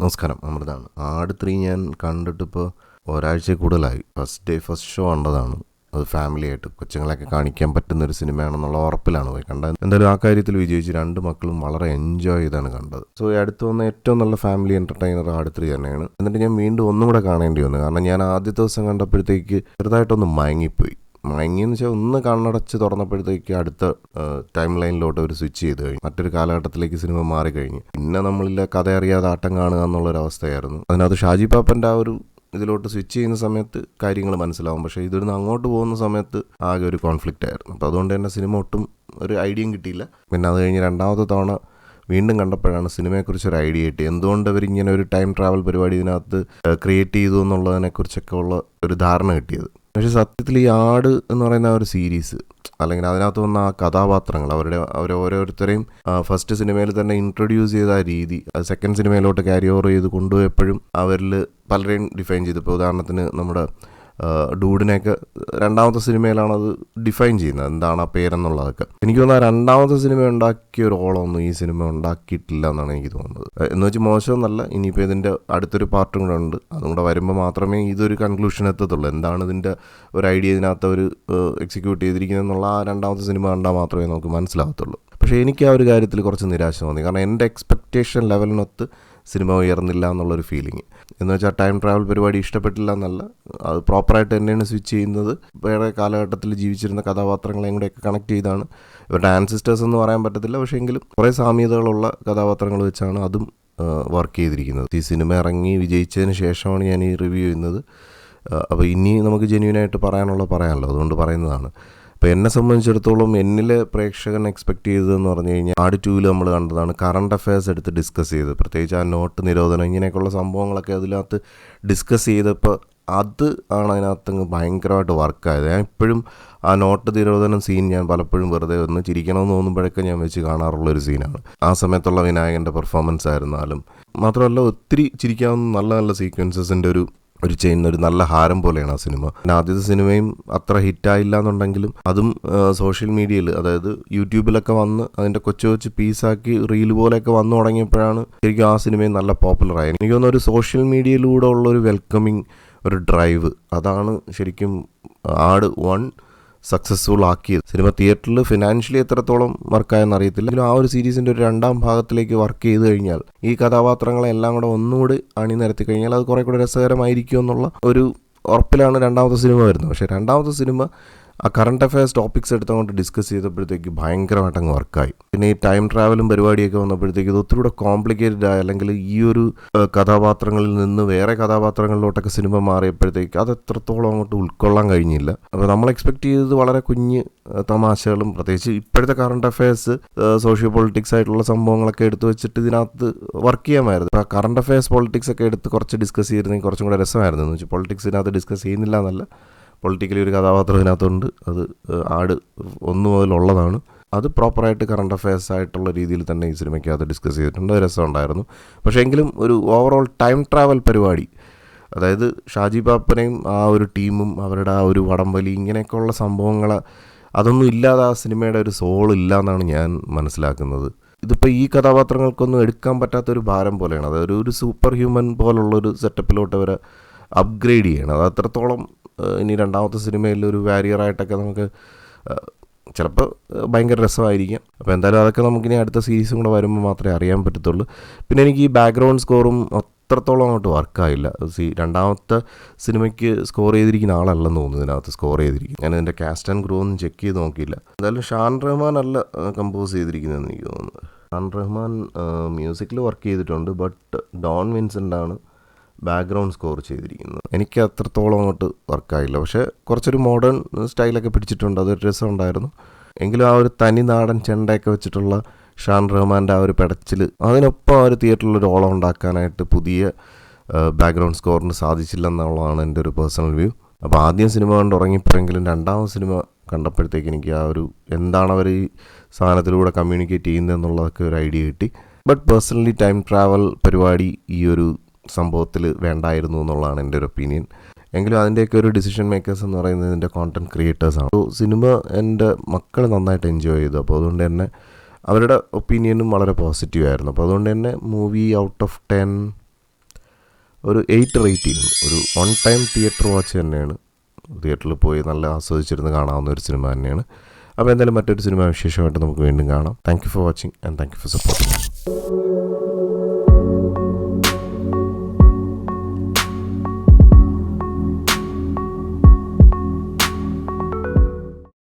നമസ്കാരം, അമൃതാണ്. ആട് 3 ഞാൻ കണ്ടിട്ടിപ്പോൾ ഒരാഴ്ച കൂടുതലായി. ഫസ്റ്റ് ഷോ കണ്ടതാണ്. അത് ഫാമിലി ആയിട്ട് കൊച്ചുങ്ങളെയൊക്കെ കാണിക്കാൻ പറ്റുന്നൊരു സിനിമയാണെന്നുള്ള ഉറപ്പിലാണ് പോയി കണ്ടത്. എന്തായാലും ആ കാര്യത്തിൽ വിജയിച്ച്. രണ്ട് മക്കളും വളരെ എൻജോയ് ചെയ്താണ് കണ്ടത്. സോ ഈ അടുത്ത് വന്ന ഏറ്റവും നല്ല ഫാമിലി എൻ്റർടൈനർ ആട് 3 തന്നെയാണ്. എന്നിട്ട് ഞാൻ വീണ്ടും ഒന്നും കൂടെ കാണേണ്ടി വന്നു. കാരണം ഞാൻ ആദ്യത്തെ ദിവസം കണ്ടപ്പോഴത്തേക്ക് ചെറുതായിട്ടൊന്ന് മയങ്ങിയെന്ന് വെച്ചാൽ ഒന്ന് കണ്ണടച്ച് തുറന്നപ്പോഴത്തേക്ക് അടുത്ത ടൈം ലൈനിലോട്ട് ഒരു സ്വിച്ച് ചെയ്ത് കഴിഞ്ഞു. മറ്റൊരു കാലഘട്ടത്തിലേക്ക് സിനിമ മാറിക്കഴിഞ്ഞു. പിന്നെ നമ്മളില്ല കഥ അറിയാതെ ആട്ടം കാണുക എന്നുള്ളൊരവസ്ഥയായിരുന്നു. അതിനകത്ത് ഷാജി പാപ്പൻ്റെ ആ ഒരു ഇതിലോട്ട് സ്വിച്ച് ചെയ്യുന്ന സമയത്ത് കാര്യങ്ങൾ മനസ്സിലാവും. പക്ഷേ ഇതിൽ അങ്ങോട്ട് പോകുന്ന സമയത്ത് ആകെ ഒരു കോൺഫ്ലിക്റ്റ് ആയിരുന്നു. അപ്പോൾ അതുകൊണ്ട് തന്നെ സിനിമ ഒട്ടും ഒരു ഐഡിയയും കിട്ടിയില്ല. പിന്നെ അത് കഴിഞ്ഞ് രണ്ടാമത്തെ തവണ വീണ്ടും കണ്ടപ്പോഴാണ് സിനിമയെക്കുറിച്ച് ഒരു ഐഡിയ കിട്ടി. എന്തുകൊണ്ട് അവരിങ്ങനെ ഒരു ടൈം ട്രാവൽ പരിപാടി ഇതിനകത്ത് ക്രിയേറ്റ് ചെയ്തു എന്നുള്ളതിനെക്കുറിച്ചൊക്കെ ഉള്ള ഒരു ധാരണ കിട്ടിയത്. പക്ഷേ സത്യത്തിൽ ഈ ആട് എന്ന് പറയുന്ന ആ ഒരു സീരീസ്, അല്ലെങ്കിൽ അതിനകത്ത് വന്ന ആ കഥാപാത്രങ്ങൾ, ഓരോരുത്തരെയും ഫസ്റ്റ് സിനിമയിൽ തന്നെ ഇൻട്രൊഡ്യൂസ് ചെയ്ത ആ രീതി, അത് സെക്കൻഡ് സിനിമയിലോട്ട് ക്യാരി ഓവർ ചെയ്ത് കൊണ്ടുപോയപ്പോഴും അവരിൽ പലരെയും ഡിഫൈൻ ചെയ്തു. ഇപ്പോൾ ഉദാഹരണത്തിന് നമ്മുടെ ഡൂഡിനെയൊക്കെ രണ്ടാമത്തെ സിനിമയിലാണ് അത് ഡിഫൈൻ ചെയ്യുന്നത്, എന്താണ് ആ പേരെന്നുള്ളതൊക്കെ. എനിക്ക് തോന്നുന്നത് രണ്ടാമത്തെ സിനിമ ഉണ്ടാക്കിയ ഒരു ഓളമൊന്നും ഈ സിനിമ ഉണ്ടാക്കിയിട്ടില്ല എന്നാണ് എനിക്ക് തോന്നുന്നത്. എന്ന് വെച്ചാൽ മോശമൊന്നല്ല. ഇനിയിപ്പോൾ ഇതിൻ്റെ അടുത്തൊരു പാർട്ടും കൂടെ ഉണ്ട്. അതും കൂടെ വരുമ്പോൾ മാത്രമേ ഇതൊരു കൺക്ലൂഷൻ എത്തത്തുള്ളൂ. എന്താണ് ഇതിൻ്റെ ഒരു ഐഡിയ ഇതിനകത്ത് അവർ എക്സിക്യൂട്ട് ചെയ്തിരിക്കുന്നത് എന്നുള്ള ആ രണ്ടാമത്തെ സിനിമ കണ്ടാൽ മാത്രമേ നമുക്ക് മനസ്സിലാകത്തുള്ളൂ. പക്ഷേ എനിക്ക് ആ ഒരു കാര്യത്തിൽ കുറച്ച് നിരാശ തോന്നി. കാരണം എൻ്റെ എക്സ്പെക്റ്റേഷൻ ലെവലിനൊത്ത് സിനിമ ഉയർന്നില്ല എന്നുള്ളൊരു ഫീലിംഗ്. എന്ന് വെച്ചാൽ ടൈം ട്രാവൽ പരിപാടി ഇഷ്ടപ്പെട്ടില്ല എന്നല്ല, അത് പ്രോപ്പറായിട്ട് തന്നെയാണ് സ്വിച്ച് ചെയ്യുന്നത്. വേറെ കാലഘട്ടത്തിൽ ജീവിച്ചിരുന്ന കഥാപാത്രങ്ങളെയും കൂടെയൊക്കെ കണക്ട് ചെയ്താണ്. ഇവരുടെ ആൻസിസ്റ്റേഴ്സ് എന്ന് പറയാൻ പറ്റത്തില്ല, പക്ഷേ എങ്കിലും കുറേ സാമ്യതകളുള്ള കഥാപാത്രങ്ങൾ വെച്ചാണ് അതും വർക്ക് ചെയ്തിരിക്കുന്നത്. ഈ സിനിമ ഇറങ്ങി വിജയിച്ചതിന് ശേഷമാണ് ഞാൻ ഈ റിവ്യൂ ചെയ്യുന്നത്. അപ്പോൾ ഇനി നമുക്ക് ജെന്യൂനായിട്ട് പറയാമല്ലോ, അതുകൊണ്ട് പറയുന്നതാണ്. അപ്പോൾ എന്നെ സംബന്ധിച്ചിടത്തോളം എന്നിലെ പ്രേക്ഷകൻ എക്സ്പെക്ട് ചെയ്തതെന്ന് പറഞ്ഞു കഴിഞ്ഞാൽ ആട് 2 നമ്മൾ കണ്ടതാണ് കറണ്ട് അഫയേഴ്സ് എടുത്ത് ഡിസ്കസ് ചെയ്ത്, പ്രത്യേകിച്ച് ആ നോട്ട് നിരോധനം ഇങ്ങനെയൊക്കെയുള്ള സംഭവങ്ങളൊക്കെ അതിനകത്ത് ഡിസ്കസ് ചെയ്തപ്പോൾ അത് ആണ് അതിനകത്തങ്ങ് ഭയങ്കരമായിട്ട് വർക്കായത്. ഞാൻ ഇപ്പോഴും ആ നോട്ട് നിരോധനം സീൻ ഞാൻ പലപ്പോഴും വെറുതെ ഒന്ന് ചിരിക്കണമെന്ന് തോന്നുമ്പോഴൊക്കെ ഞാൻ വെച്ച് കാണാറുള്ളൊരു സീനാണ്. ആ സമയത്തുള്ള വിനായകൻ്റെ പെർഫോമൻസ് ആയിരുന്നാലും മാത്രമല്ല ഒത്തിരി ചിരിക്കാവുന്ന നല്ല നല്ല സീക്വൻസസിൻ്റെ ഒരു ചെയ്യുന്ന ഒരു നല്ല ഹാരം പോലെയാണ് ആ സിനിമ. ആദ്യത്തെ സിനിമയും അത്ര ഹിറ്റായില്ല എന്നുണ്ടെങ്കിലും അതും സോഷ്യൽ മീഡിയയിൽ, അതായത് യൂട്യൂബിലൊക്കെ വന്ന് അതിൻ്റെ കൊച്ചു പീസാക്കി റീൽ പോലെയൊക്കെ വന്നു തുടങ്ങിയപ്പോഴാണ് ശരിക്കും ആ സിനിമയും നല്ല പോപ്പുലറായി. എനിക്ക് തോന്നുന്നു ഒരു സോഷ്യൽ മീഡിയയിലൂടെ ഉള്ളൊരു വെൽക്കമിങ്, ഒരു ഡ്രൈവ്, അതാണ് ശരിക്കും ആട് 1 സക്സസ്ഫുൾ ആക്കിയത്. സിനിമ തിയേറ്ററിൽ ഫിനാൻഷ്യലി എത്രത്തോളം വർക്കായെന്ന് അറിയത്തില്ല. ആ ഒരു സീരീസിൻ്റെ ഒരു രണ്ടാം ഭാഗത്തിലേക്ക് വർക്ക് ചെയ്ത് കഴിഞ്ഞാൽ ഈ കഥാപാത്രങ്ങളെല്ലാം കൂടെ ഒന്നുകൂടി അണിനിരത്തി കഴിഞ്ഞാൽ അത് കുറേ കൂടെ രസകരമായിരിക്കും എന്നുള്ള ഒരു ഉറപ്പിലാണ് രണ്ടാമത്തെ സിനിമ വരുന്നത്. പക്ഷേ രണ്ടാമത്തെ സിനിമ ആ കറണ്ട് അഫയേഴ്സ് ടോപ്പിക്സ് എടുത്തുകൊണ്ട് ഡിസ്കസ് ചെയ്തപ്പോഴത്തേക്ക് ഭയങ്കരമായിട്ട് അങ്ങ് വർക്കായി. പിന്നെ ഈ ടൈം ട്രാവലും പരിപാടിയൊക്കെ വന്നപ്പോഴത്തേക്ക് ഇത് ഒത്തിരി കൂടെ കോംപ്ലിക്കേറ്റഡ് ആയി, അല്ലെങ്കിൽ ഈ ഒരു കഥാപാത്രങ്ങളിൽ നിന്ന് വേറെ കഥാപാത്രങ്ങളിലോട്ടൊക്കെ സിനിമ മാറിയപ്പോഴത്തേക്ക് അത് എത്രത്തോളം അങ്ങോട്ട് ഉൾക്കൊള്ളാൻ കഴിഞ്ഞില്ല. അപ്പോൾ നമ്മൾ എക്സ്പെക്ട് ചെയ്തത് വളരെ കുഞ്ഞ് തമാശകളും, പ്രത്യേകിച്ച് ഇപ്പോഴത്തെ കറണ്ട് അഫയേഴ്സ് സോഷ്യോ പൊളിറ്റിക്സ് ആയിട്ടുള്ള സംഭവങ്ങളൊക്കെ എടുത്തു വെച്ചിട്ട് ഇതിനകത്ത് വർക്ക് ചെയ്യാമായിരുന്നു. അപ്പോൾ കറണ്ട് അഫയേഴ്സ് പൊളിറ്റിക്സ് ഒക്കെ എടുത്ത് കുറച്ച് ഡിസ്കസ് ചെയ്തിരുന്നെങ്കിൽ കുറച്ചും കൂടെ രസമായിരുന്നു. എന്ന് വെച്ചാൽ പൊളിറ്റിക്സ് ഇതിനകത്ത് ഡിസ്കസ് ചെയ്യുന്നില്ല എന്നല്ല, പൊളിറ്റിക്കലി ഒരു കഥാപാത്രം ഇതിനകത്തുണ്ട്. അത് ആട് 1 മുതലുള്ളതാണ്. അത് പ്രോപ്പറായിട്ട് കറണ്ട് അഫയേഴ്സ് ആയിട്ടുള്ള രീതിയിൽ തന്നെ ഈ സിനിമയ്ക്ക് അത് ഡിസ്കസ് ചെയ്തിട്ടുണ്ട്. രസമുണ്ടായിരുന്നു. പക്ഷേ എങ്കിലും ഒരു ഓവറോൾ ടൈം ട്രാവൽ പരിപാടി, അതായത് ഷാജി പാപ്പനെയും ആ ഒരു ടീമും അവരുടെ ആ ഒരു വടംവലി ഇങ്ങനെയൊക്കെയുള്ള സംഭവങ്ങൾ, അതൊന്നും ഇല്ലാതെ ആ സിനിമയുടെ ഒരു സോൾ ഇല്ല എന്നാണ് ഞാൻ മനസ്സിലാക്കുന്നത്. ഇതിപ്പോൾ ഈ കഥാപാത്രങ്ങൾക്കൊന്നും എടുക്കാൻ പറ്റാത്തൊരു ഭാരം പോലെയാണ്. അതൊരു ഒരു സൂപ്പർ ഹ്യൂമൻ പോലുള്ളൊരു സെറ്റപ്പിലോട്ട് അവരെ അപ്ഗ്രേഡ് ചെയ്യണം. അത് അത്രത്തോളം ഇനി രണ്ടാമത്തെ സിനിമയിൽ ഒരു വാരിയറായിട്ടൊക്കെ നമുക്ക് ചിലപ്പോൾ ഭയങ്കര രസമായിരിക്കാം. അപ്പോൾ എന്തായാലും അതൊക്കെ നമുക്കിനി അടുത്ത സീരീസും കൂടെ വരുമ്പോൾ മാത്രമേ അറിയാൻ പറ്റത്തുള്ളൂ. പിന്നെ എനിക്ക് ഈ ബാക്ക്ഗ്രൗണ്ട് സ്കോറും അത്രത്തോളം അങ്ങോട്ട് വർക്കായില്ല. രണ്ടാമത്തെ സിനിമയ്ക്ക് സ്കോർ ചെയ്തിരിക്കുന്ന ആളല്ലെന്ന് തോന്നുന്നു ഇതിനകത്ത് സ്കോർ ചെയ്തിരിക്കും. ഞാൻ ഇതിൻ്റെ കാസ്റ്റ് ആൻഡ് ക്രൂ ഒന്നും ചെക്ക് ചെയ്ത് നോക്കിയില്ല. എന്തായാലും ഷാൻ റഹ്മാൻ അല്ല കമ്പോസ് ചെയ്തിരിക്കുന്നതെന്ന് എനിക്ക് തോന്നുന്നത്. ഷാൻ റഹ്മാൻ മ്യൂസിക്കിൽ വർക്ക് ചെയ്തിട്ടുണ്ട്, ബട്ട് ഡോൺ വിൻസെൻ്റ് ആണ് ബാക്ക്ഗ്രൗണ്ട് സ്കോർ ചെയ്തിരിക്കുന്നത്. എനിക്ക് അത്രത്തോളം അങ്ങോട്ട് വർക്കായില്ല. പക്ഷേ കുറച്ചൊരു മോഡേൺ സ്റ്റൈലൊക്കെ പിടിച്ചിട്ടുണ്ട്, അതൊരു രസമുണ്ടായിരുന്നു. എങ്കിലും ആ ഒരു തനി നാടൻ ചെണ്ടയൊക്കെ വെച്ചിട്ടുള്ള ഷാൻ റഹ്മാൻ്റെ ആ ഒരു പെടച്ചിൽ, അതിനൊപ്പം ആ ഒരു തിയേറ്ററിലൊരു ഓളം ഉണ്ടാക്കാനായിട്ട് പുതിയ ബാക്ക്ഗ്രൗണ്ട് സ്കോറിന് സാധിച്ചില്ല എന്നുള്ളതാണ് എൻ്റെ ഒരു പേഴ്സണൽ വ്യൂ. അപ്പോൾ ആദ്യം സിനിമ കണ്ട് ഉറങ്ങിപ്പോയെങ്കിലും രണ്ടാമത് സിനിമ കണ്ടപ്പോഴത്തേക്ക് എനിക്ക് ആ ഒരു എന്താണ് അവർ ഈ സാധനത്തിലൂടെ കമ്മ്യൂണിക്കേറ്റ് ചെയ്യുന്നതെന്നുള്ളതൊക്കെ ഒരു ഐഡിയ കിട്ടി. ബട്ട് പേഴ്സണലി ടൈം ട്രാവൽ പരിപാടി ഈ ഒരു സംഭവത്തിൽ വേണ്ടായിരുന്നു എന്നുള്ളതാണ് എൻ്റെ ഒരു ഒപ്പീനിയൻ. എങ്കിലും അതിൻ്റെയൊക്കെ ഒരു ഡിസിഷൻ മേക്കേഴ്സ് എന്ന് പറയുന്നത് ഇതിൻ്റെ കോണ്ടൻറ്റ് ക്രിയേറ്റേഴ്സാണ്. അപ്പോൾ സിനിമ എൻ്റെ മക്കൾ നന്നായിട്ട് എൻജോയ് ചെയ്തു. അപ്പോൾ അതുകൊണ്ട് തന്നെ അവരുടെ ഒപ്പീനിയനും വളരെ പോസിറ്റീവായിരുന്നു. അപ്പോൾ അതുകൊണ്ട് തന്നെ മൂവി ഔട്ട് ഓഫ് 10 ഒരു 8 റേറ്റ് ചെയ്യുന്നു. ഒരു 1 ടൈം തിയേറ്റർ വാച്ച് തന്നെയാണ്. തിയേറ്ററിൽ പോയി നല്ല ആസ്വദിച്ചിരുന്ന് കാണാവുന്ന ഒരു സിനിമ തന്നെയാണ്. അപ്പോൾ എന്തായാലും മറ്റൊരു സിനിമ വിശേഷമായിട്ട് നമുക്ക് വീണ്ടും കാണാം. Thank you for watching and thank you for supporting.